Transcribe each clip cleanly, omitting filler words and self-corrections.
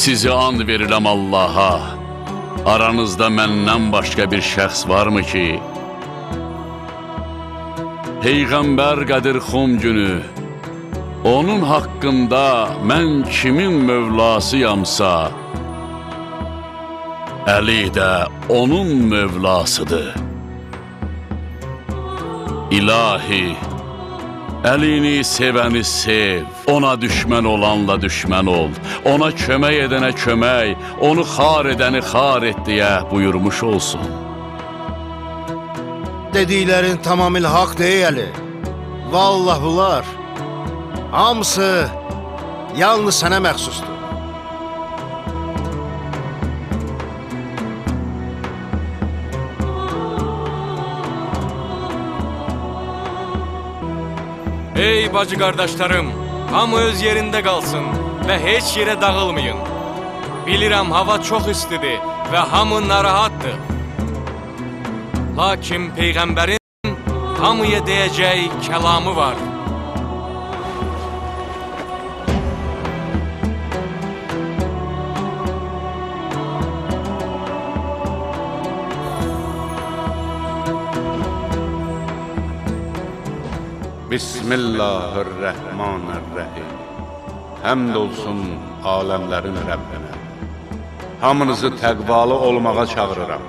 Sizi and verirəm Allaha, aranızda məndən başqa bir şəxs varmı ki, Peyğəmbər Qədir Xum günü, onun haqqında mən kimin mövlasıyamsa, Əli də onun mövlasıdır. İlahi, Əlini sevəni sev, ona düşmən olanla düşmən ol, ona kömək edənə kömək, onu xar edəni xar et deyə buyurmuş olsun. Dediklərin tamamilə haqq deyəli. Vallah bunlar, hamısı yalnız sənə məxsusdur. Ey bacı qardaşlarım, hamı öz yerində qalsın və heç yerə dağılmayın. Bilirəm, hava çox istidir və hamı narahatdır. Lakin Peyğəmbərin hamıya deyəcək kəlamı var. Bismillahirrahmanirrahim. Həmd olsun aləmlərin Rəbbinə. Hamınızı təqvalı olmağa çağırıram.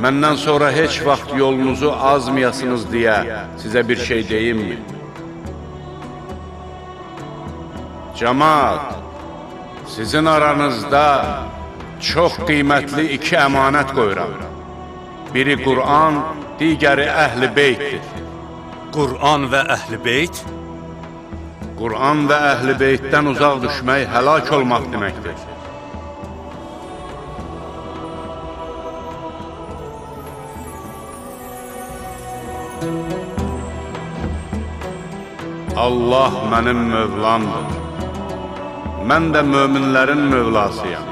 Məndən sonra heç vaxt yolunuzu azmayasınız deyə sizə bir şey deyimmi? Cəmaat, sizin aranızda çox qiymətli iki əmanət qoyuram. Biri Qur'an, digəri Əhl-i Beytdir. Qur'an və Əhl-i Beyt? Qur'an və Əhl-i Beytdən uzaq düşmək həlak olmaq deməkdir. Allah mənim Mövlamdır. Mən də möminlərin Mövlasıyam.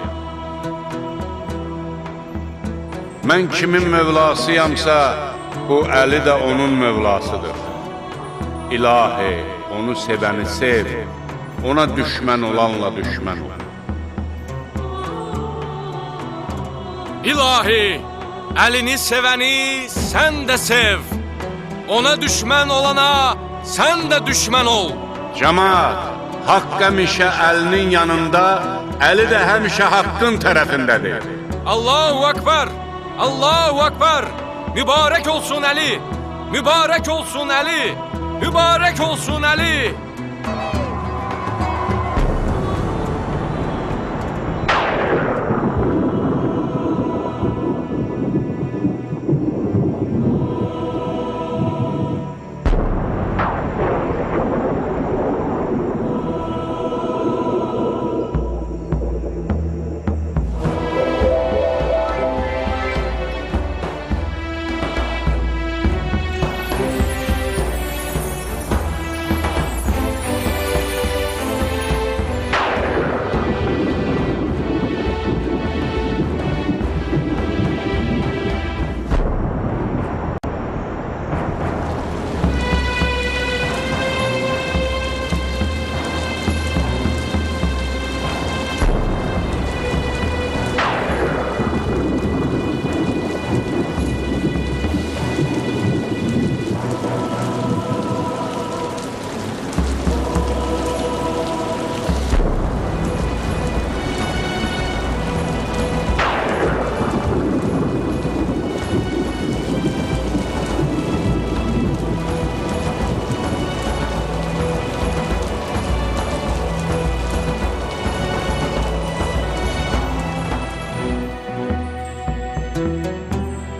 Mən kimin Mövlasıyamsa, bu Əli də onun Mövlasıdır. İlahi, onu sevəni sev, ona düşmən olanla düşmən ol. İlahi, Əlini sevəni sən də sev, ona düşmən olana sən də düşmən ol. Cəmaat, haqq həmişə Əlinin yanında, Əli də həmişə haqqın tərəfindədir. Allahu Akbar, Allahu Akbar. Mübarək olsun Əli, mübarək olsun Əli, mübarək olsun Əli.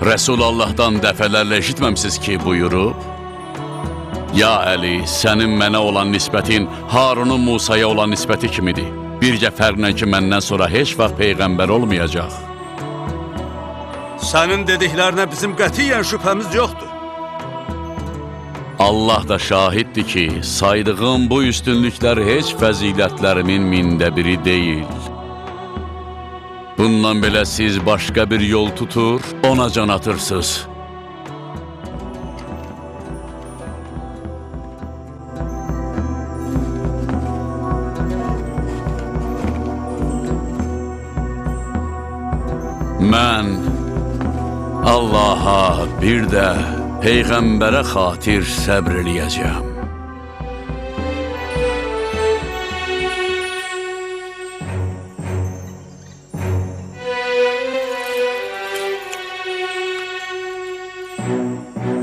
Rəsulallahdan dəfələrlə eşitməmsiz ki, buyurub, Ya Əli, sənin mənə olan nisbətin Harunun Musaya olan nisbəti kimidir. Bircə fərqlə ki, məndən sonra heç vaxt Peyğəmbər olmayacaq. Sənin dediklərinə bizim qətiyyən şübhəmiz yoxdur. Allah da şahiddir ki, saydığım bu üstünlüklər heç fəzilətlərimin mində biri deyil. Bundan belə siz başqa bir yol tutur, ona can atırsınız. Mən Allaha bir də Peyğəmbərə xatir səbr eləyəcəm.